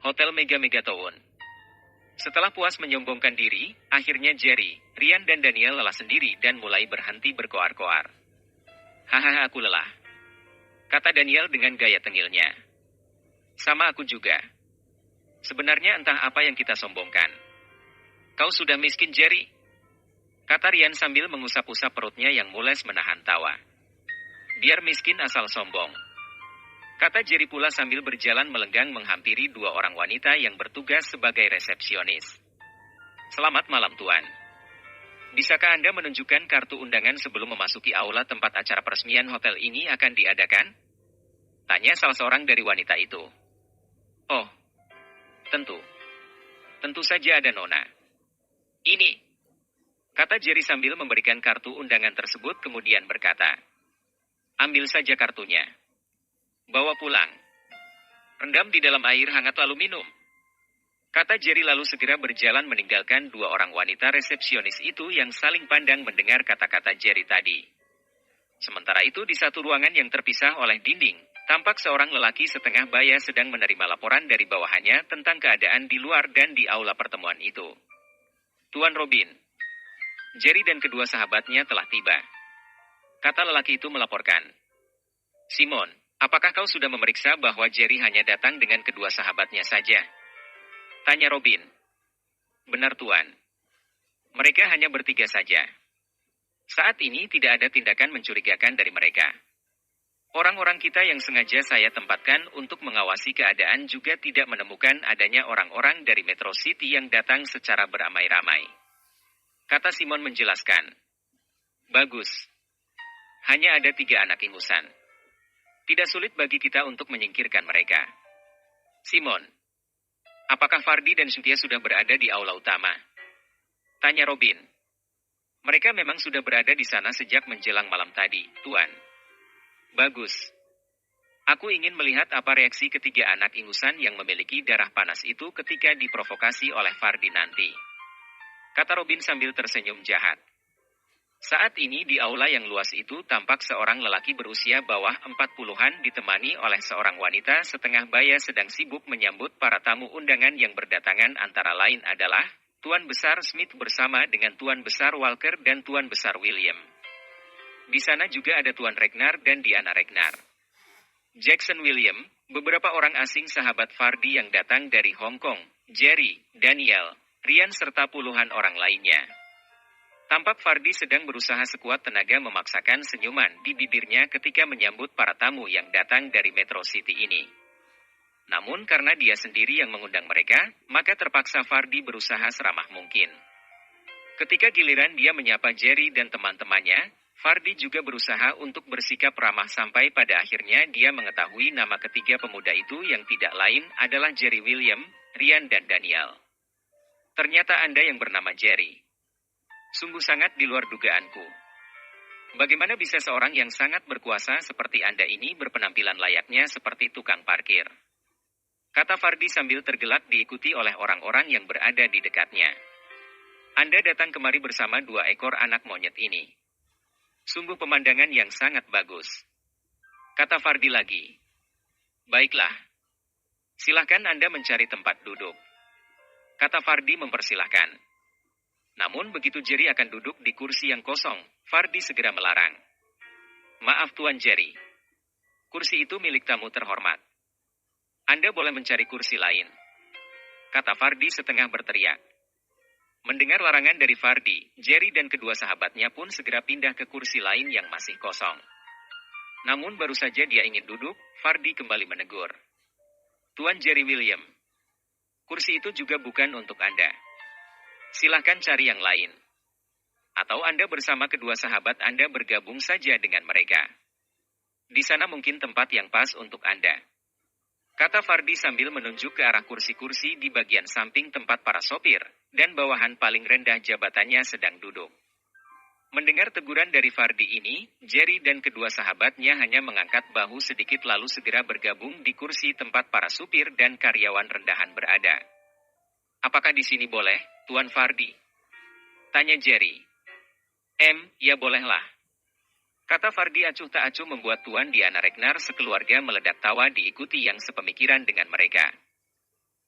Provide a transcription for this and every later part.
Hotel Mega Megatown. Setelah puas menyombongkan diri, akhirnya Jerry, Ryan dan Daniel lelah sendiri dan mulai berhenti berkoar-koar. Hahaha, aku lelah, kata Daniel dengan gaya tengilnya. Sama aku juga. Sebenarnya entah apa yang kita sombongkan. Kau sudah miskin, Jerry, kata Ryan sambil mengusap-usap perutnya yang mules menahan tawa. Biar miskin asal sombong, kata Jerry pula sambil berjalan melenggang menghampiri dua orang wanita yang bertugas sebagai resepsionis. Selamat malam, Tuan. Bisakah Anda menunjukkan kartu undangan sebelum memasuki aula tempat acara peresmian hotel ini akan diadakan? Tanya salah seorang dari wanita itu. Oh, tentu. Tentu saja ada, Nona. Ini, kata Jerry sambil memberikan kartu undangan tersebut kemudian berkata, ambil saja kartunya. Bawa pulang. Rendam di dalam air hangat lalu minum, kata Jerry lalu segera berjalan meninggalkan dua orang wanita resepsionis itu yang saling pandang mendengar kata-kata Jerry tadi. Sementara itu di satu ruangan yang terpisah oleh dinding, tampak seorang lelaki setengah baya sedang menerima laporan dari bawahannya tentang keadaan di luar dan di aula pertemuan itu. Tuan Robin, Jerry dan kedua sahabatnya telah tiba, kata lelaki itu melaporkan. Simon, apakah kau sudah memeriksa bahwa Jerry hanya datang dengan kedua sahabatnya saja? Tanya Robin. Benar, Tuan. Mereka hanya bertiga saja. Saat ini tidak ada tindakan mencurigakan dari mereka. Orang-orang kita yang sengaja saya tempatkan untuk mengawasi keadaan juga tidak menemukan adanya orang-orang dari Metro City yang datang secara beramai-ramai, kata Simon menjelaskan. Bagus. Hanya ada 3 anak ingusan. Tidak sulit bagi kita untuk menyingkirkan mereka. Simon, apakah Fardi dan Cynthia sudah berada di aula utama? Tanya Robin. Mereka memang sudah berada di sana sejak menjelang malam tadi, Tuan. Bagus. Aku ingin melihat apa reaksi ketiga anak ingusan yang memiliki darah panas itu ketika diprovokasi oleh Fardi nanti, kata Robin sambil tersenyum jahat. Saat ini di aula yang luas itu tampak seorang lelaki berusia bawah 40-an ditemani oleh seorang wanita setengah baya sedang sibuk menyambut para tamu undangan yang berdatangan antara lain adalah Tuan Besar Smith bersama dengan Tuan Besar Walker dan Tuan Besar William. Di sana juga ada Tuan Regnar dan Diana Regnar. Jackson William, beberapa orang asing sahabat Fardi yang datang dari Hong Kong, Jerry, Daniel, Ryan serta puluhan orang lainnya. Tampak Fardi sedang berusaha sekuat tenaga memaksakan senyuman di bibirnya ketika menyambut para tamu yang datang dari Metro City ini. Namun karena dia sendiri yang mengundang mereka, maka terpaksa Fardi berusaha seramah mungkin. Ketika giliran dia menyapa Jerry dan teman-temannya, Fardi juga berusaha untuk bersikap ramah sampai pada akhirnya dia mengetahui nama ketiga pemuda itu yang tidak lain adalah Jerry William, Ryan dan Daniel. Ternyata Anda yang bernama Jerry. Sungguh sangat di luar dugaanku. Bagaimana bisa seorang yang sangat berkuasa seperti Anda ini berpenampilan layaknya seperti tukang parkir? Kata Fardi sambil tergelak diikuti oleh orang-orang yang berada di dekatnya. Anda datang kemari bersama 2 ekor anak monyet ini. Sungguh pemandangan yang sangat bagus. Kata Fardi lagi. Baiklah. Silahkan Anda mencari tempat duduk. Kata Fardi mempersilahkan. Namun begitu Jerry akan duduk di kursi yang kosong, Fardi segera melarang. Maaf Tuan Jerry. Kursi itu milik tamu terhormat. Anda boleh mencari kursi lain. Kata Fardi setengah berteriak. Mendengar larangan dari Fardi, Jerry dan kedua sahabatnya pun segera pindah ke kursi lain yang masih kosong. Namun baru saja dia ingin duduk, Fardi kembali menegur. Tuan Jerry William, kursi itu juga bukan untuk Anda. Silahkan cari yang lain. Atau Anda bersama kedua sahabat Anda bergabung saja dengan mereka. Di sana mungkin tempat yang pas untuk Anda. Kata Fardi sambil menunjuk ke arah kursi-kursi di bagian samping tempat para sopir, dan bawahan paling rendah jabatannya sedang duduk. Mendengar teguran dari Fardi ini, Jerry dan kedua sahabatnya hanya mengangkat bahu sedikit lalu segera bergabung di kursi tempat para supir dan karyawan rendahan berada. Apakah di sini boleh, Tuan Fardi? Tanya Jerry. Ya bolehlah. Kata Fardi acuh tak acuh membuat Tuan Diana Regnar sekeluarga meledak tawa diikuti yang sepemikiran dengan mereka.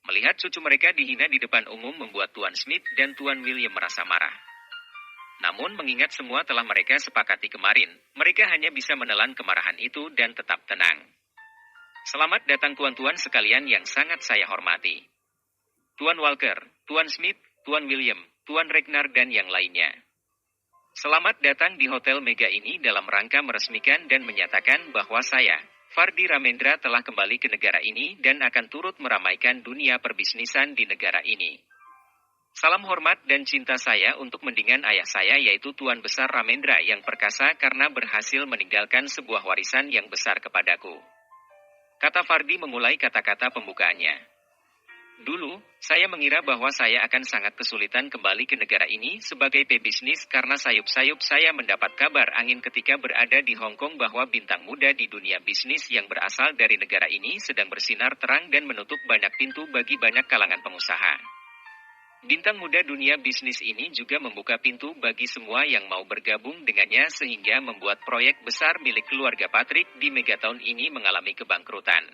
Melihat cucu mereka dihina di depan umum membuat Tuan Smith dan Tuan William merasa marah. Namun mengingat semua telah mereka sepakati kemarin, mereka hanya bisa menelan kemarahan itu dan tetap tenang. Selamat datang tuan-tuan sekalian yang sangat saya hormati. Tuan Walker, Tuan Smith, Tuan William, Tuan Ragnar dan yang lainnya. Selamat datang di Hotel Mega ini dalam rangka meresmikan dan menyatakan bahwa saya, Fardi Ramendra telah kembali ke negara ini dan akan turut meramaikan dunia perbisnisan di negara ini. Salam hormat dan cinta saya untuk mendingan ayah saya yaitu Tuan Besar Ramendra yang perkasa karena berhasil meninggalkan sebuah warisan yang besar kepadaku. Kata Fardi memulai kata-kata pembukaannya. Dulu, saya mengira bahwa saya akan sangat kesulitan kembali ke negara ini sebagai pebisnis karena sayup-sayup saya mendapat kabar angin ketika berada di Hong Kong bahwa bintang muda di dunia bisnis yang berasal dari negara ini sedang bersinar terang dan menutup banyak pintu bagi banyak kalangan pengusaha. Bintang muda dunia bisnis ini juga membuka pintu bagi semua yang mau bergabung dengannya sehingga membuat proyek besar milik keluarga Patrick di Megatown ini mengalami kebangkrutan.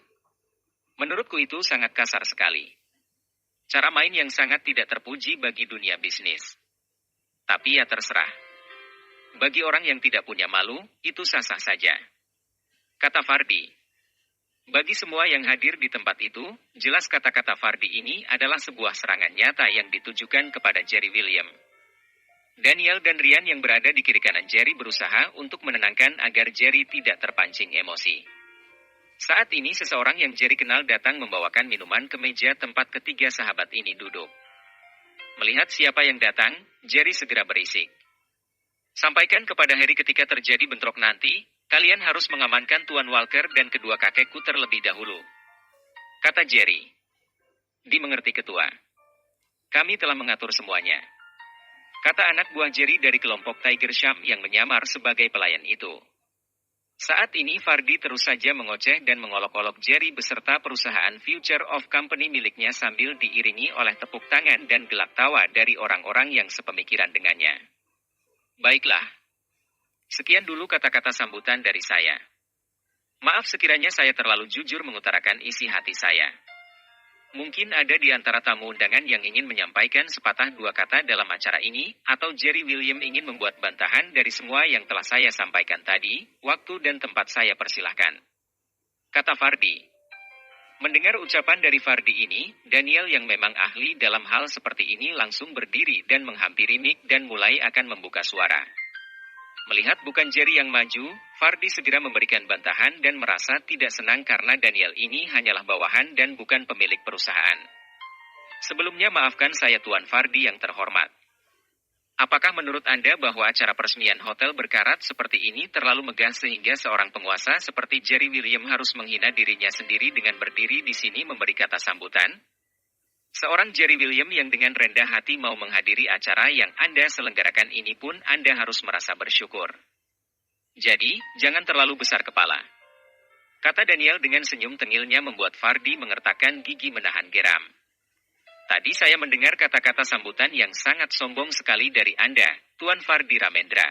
Menurutku itu sangat kasar sekali. Cara main yang sangat tidak terpuji bagi dunia bisnis. Tapi ya terserah. Bagi orang yang tidak punya malu, itu sah-sah saja. Kata Fardi. Bagi semua yang hadir di tempat itu, jelas kata-kata Fardi ini adalah sebuah serangan nyata yang ditujukan kepada Jerry William. Daniel dan Ryan yang berada di kiri kanan Jerry berusaha untuk menenangkan agar Jerry tidak terpancing emosi. Saat ini seseorang yang Jerry kenal datang membawakan minuman ke meja tempat ketiga sahabat ini duduk. Melihat siapa yang datang, Jerry segera berisik. Sampaikan kepada Harry ketika terjadi bentrok nanti, kalian harus mengamankan Tuan Walker dan kedua kakekku terlebih dahulu. Kata Jerry. Dimengerti ketua. Kami telah mengatur semuanya. Kata anak buah Jerry dari kelompok Tiger Sham yang menyamar sebagai pelayan itu. Saat ini Fardi terus saja mengoceh dan mengolok-olok Jerry beserta perusahaan Future of Company miliknya sambil diiringi oleh tepuk tangan dan gelak tawa dari orang-orang yang sepemikiran dengannya. Baiklah. Sekian dulu kata-kata sambutan dari saya. Maaf sekiranya saya terlalu jujur mengutarakan isi hati saya. Mungkin ada di antara tamu undangan yang ingin menyampaikan sepatah dua kata dalam acara ini, atau Jerry William ingin membuat bantahan dari semua yang telah saya sampaikan tadi, waktu dan tempat saya persilahkan. Kata Fardi. Mendengar ucapan dari Fardi ini, Daniel yang memang ahli dalam hal seperti ini langsung berdiri dan menghampiri mic dan mulai akan membuka suara. Melihat bukan Jerry yang maju, Fardi segera memberikan bantahan dan merasa tidak senang karena Daniel ini hanyalah bawahan dan bukan pemilik perusahaan. Sebelumnya maafkan saya Tuan Fardi yang terhormat. Apakah menurut Anda bahwa acara peresmian hotel berkarat seperti ini terlalu megah sehingga seorang penguasa seperti Jerry William harus menghina dirinya sendiri dengan berdiri di sini memberi kata sambutan? Seorang Jerry William yang dengan rendah hati mau menghadiri acara yang Anda selenggarakan ini pun Anda harus merasa bersyukur. Jadi, jangan terlalu besar kepala. Kata Daniel dengan senyum tengilnya membuat Fardi mengertakkan gigi menahan geram. Tadi saya mendengar kata-kata sambutan yang sangat sombong sekali dari Anda, Tuan Fardi Ramendra.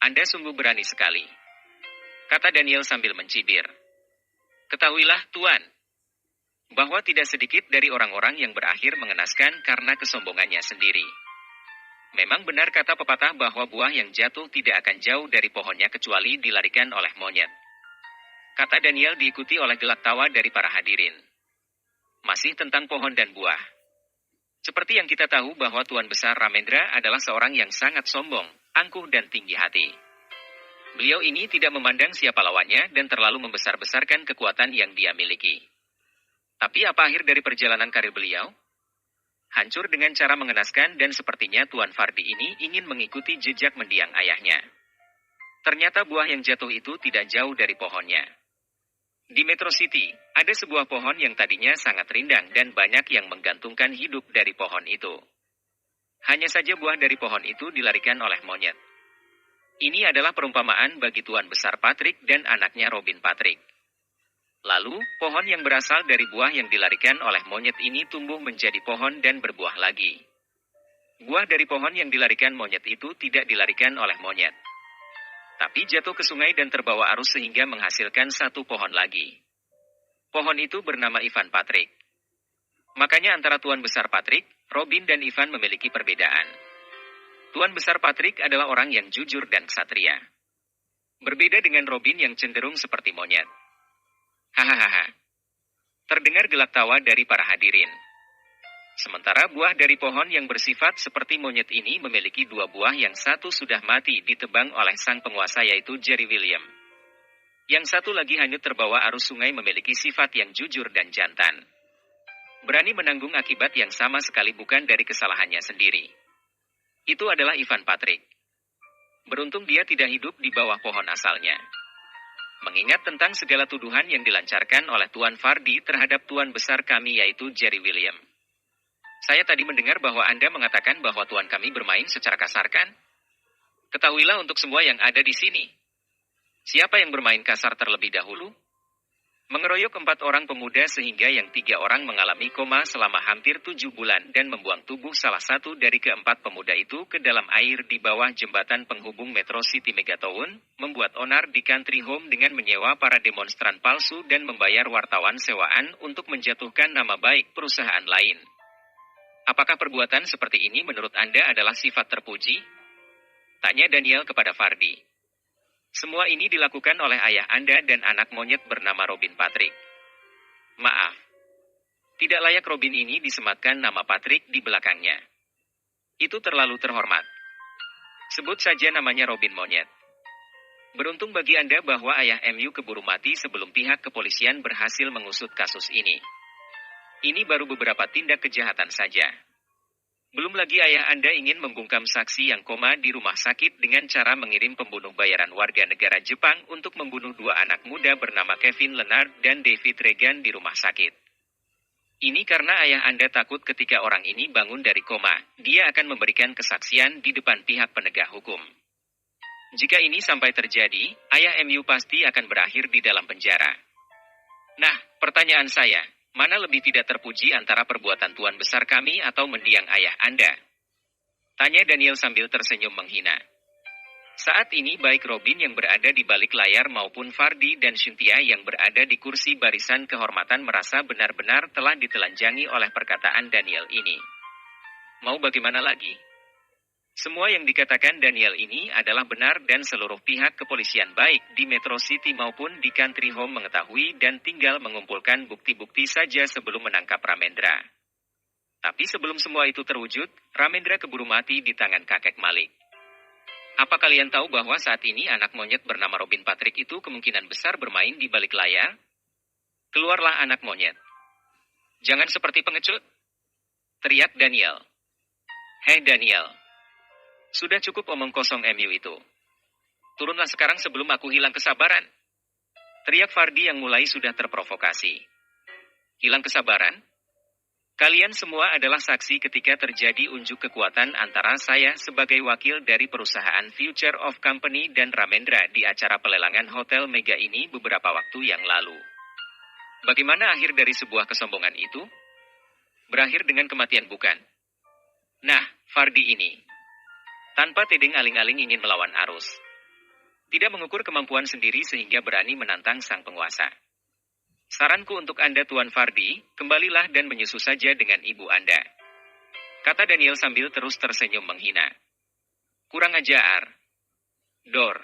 Anda sungguh berani sekali. Kata Daniel sambil mencibir. Ketahuilah, Tuan, bahwa tidak sedikit dari orang-orang yang berakhir mengenaskan karena kesombongannya sendiri. Memang benar kata pepatah bahwa buah yang jatuh tidak akan jauh dari pohonnya kecuali dilarikan oleh monyet. Kata Daniel diikuti oleh gelak tawa dari para hadirin. Masih tentang pohon dan buah. Seperti yang kita tahu bahwa Tuan Besar Ramendra adalah seorang yang sangat sombong, angkuh dan tinggi hati. Beliau ini tidak memandang siapa lawannya dan terlalu membesar-besarkan kekuatan yang dia miliki. Tapi apa akhir dari perjalanan karir beliau? Hancur dengan cara mengenaskan dan sepertinya Tuan Fardi ini ingin mengikuti jejak mendiang ayahnya. Ternyata buah yang jatuh itu tidak jauh dari pohonnya. Di Metro City, ada sebuah pohon yang tadinya sangat rindang dan banyak yang menggantungkan hidup dari pohon itu. Hanya saja buah dari pohon itu dilarikan oleh monyet. Ini adalah perumpamaan bagi Tuan Besar Patrick dan anaknya Robin Patrick. Lalu, pohon yang berasal dari buah yang dilarikan oleh monyet ini tumbuh menjadi pohon dan berbuah lagi. Buah dari pohon yang dilarikan monyet itu tidak dilarikan oleh monyet, tapi jatuh ke sungai dan terbawa arus sehingga menghasilkan satu pohon lagi. Pohon itu bernama Ivan Patrick. Makanya antara Tuan Besar Patrick, Robin dan Ivan memiliki perbedaan. Tuan Besar Patrick adalah orang yang jujur dan ksatria. Berbeda dengan Robin yang cenderung seperti monyet. Hahaha. Terdengar gelak tawa dari para hadirin. Sementara buah dari pohon yang bersifat seperti monyet ini memiliki 2 buah, yang satu sudah mati ditebang oleh sang penguasa yaitu Jerry William. Yang satu lagi hanyut terbawa arus sungai, memiliki sifat yang jujur dan jantan. Berani menanggung akibat yang sama sekali bukan dari kesalahannya sendiri. Itu adalah Ivan Patrick. Beruntung dia tidak hidup di bawah pohon asalnya. Mengingat tentang segala tuduhan yang dilancarkan oleh Tuan Fardi terhadap Tuan Besar kami yaitu Jerry William. Saya tadi mendengar bahwa Anda mengatakan bahwa Tuan kami bermain secara kasar, kan? Ketahuilah untuk semua yang ada di sini. Siapa yang bermain kasar terlebih dahulu? Mengeroyok 4 orang pemuda sehingga yang 3 orang mengalami koma selama hampir 7 bulan dan membuang tubuh salah satu dari keempat pemuda itu ke dalam air di bawah jembatan penghubung Metro City Megatown, membuat onar di country home dengan menyewa para demonstran palsu dan membayar wartawan sewaan untuk menjatuhkan nama baik perusahaan lain. Apakah perbuatan seperti ini menurut Anda adalah sifat terpuji? Tanya Daniel kepada Fardi. Semua ini dilakukan oleh ayah Anda dan anak monyet bernama Robin Patrick. Maaf. Tidak layak Robin ini disematkan nama Patrick di belakangnya. Itu terlalu terhormat. Sebut saja namanya Robin Monyet. Beruntung bagi Anda bahwa ayah MU keburu mati sebelum pihak kepolisian berhasil mengusut kasus ini. Ini baru beberapa tindak kejahatan saja. Belum lagi ayah Anda ingin membungkam saksi yang koma di rumah sakit dengan cara mengirim pembunuh bayaran warga negara Jepang untuk membunuh 2 anak muda bernama Kevin Leonard dan David Regan di rumah sakit. Ini karena ayah Anda takut ketika orang ini bangun dari koma, dia akan memberikan kesaksian di depan pihak penegak hukum. Jika ini sampai terjadi, ayah MU pasti akan berakhir di dalam penjara. Nah, pertanyaan saya, mana lebih tidak terpuji antara perbuatan Tuan Besar kami atau mendiang ayah Anda? Tanya Daniel sambil tersenyum menghina. Saat ini baik Robin yang berada di balik layar maupun Fardi dan Cynthia yang berada di kursi barisan kehormatan merasa benar-benar telah ditelanjangi oleh perkataan Daniel ini. Mau bagaimana lagi? Semua yang dikatakan Daniel ini adalah benar dan seluruh pihak kepolisian baik di Metro City maupun di Country Home mengetahui dan tinggal mengumpulkan bukti-bukti saja sebelum menangkap Ramendra. Tapi sebelum semua itu terwujud, Ramendra keburu mati di tangan kakek Malik. Apa kalian tahu bahwa saat ini anak monyet bernama Robin Patrick itu kemungkinan besar bermain di balik layar? Keluarlah anak monyet. Jangan seperti pengecut. Teriak Daniel. Hei Daniel. Sudah cukup omong kosong MU itu. Turunlah sekarang sebelum aku hilang kesabaran. Teriak Fardi yang mulai sudah terprovokasi. Hilang kesabaran? Kalian semua adalah saksi ketika terjadi unjuk kekuatan antara saya sebagai wakil dari perusahaan Future of Company dan Ramendra di acara pelelangan Hotel Mega ini beberapa waktu yang lalu. Bagaimana akhir dari sebuah kesombongan itu? Berakhir dengan kematian bukan? Nah, Fardi ini. Tanpa tedeng aling-aling ingin melawan arus. Tidak mengukur kemampuan sendiri sehingga berani menantang sang penguasa. Saranku untuk Anda Tuan Fardi, kembalilah dan menyusu saja dengan ibu Anda. Kata Daniel sambil terus tersenyum menghina. Kurang ajar. Dor.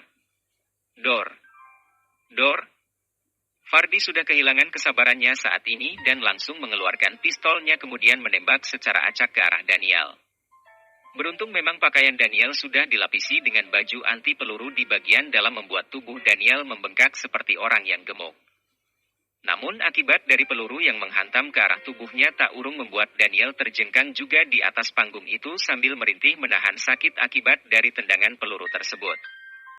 Dor. Dor. Fardi sudah kehilangan kesabarannya saat ini dan langsung mengeluarkan pistolnya kemudian menembak secara acak ke arah Daniel. Beruntung memang pakaian Daniel sudah dilapisi dengan baju anti peluru di bagian dalam membuat tubuh Daniel membengkak seperti orang yang gemuk. Namun akibat dari peluru yang menghantam ke arah tubuhnya tak urung membuat Daniel terjengkang juga di atas panggung itu sambil merintih menahan sakit akibat dari tendangan peluru tersebut.